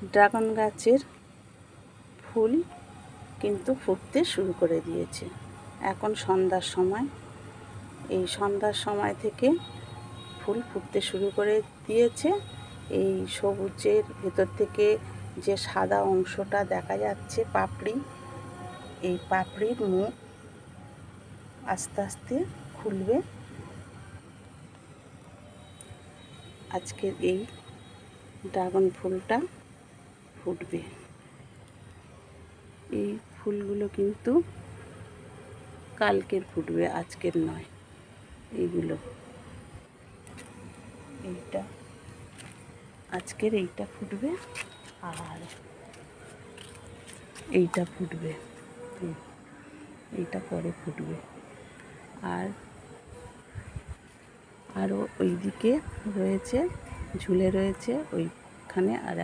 Dragon গাছের ফুল কিন্তু ফুটতে শুরু করে দিয়েছে। এখন সন্ধ্যার সময়, এই সন্ধ্যার সময় থেকে ফুল ফুটতে শুরু করে দিয়েছে। এই সবুজের ভেতর থেকে যে সাদা অংশটা দেখা যাচ্ছে পাপড়ি, এই পাপড়ির মুখ আস্তে আস্তে খুলবে। আজকের এই ড্রাগন ফুলটা ফুটবে। এই ফুলগুলো কিন্তু কালকের ফুটবে, আজকের নয়। এইগুলো এইটা আজকের এইটা ফুটবে, আর এইটা ফুটবে, এইটা পরে ফুটবে। আর আরও ওইদিকে রয়েছে, ঝুলে রয়েছে ওইখানে আর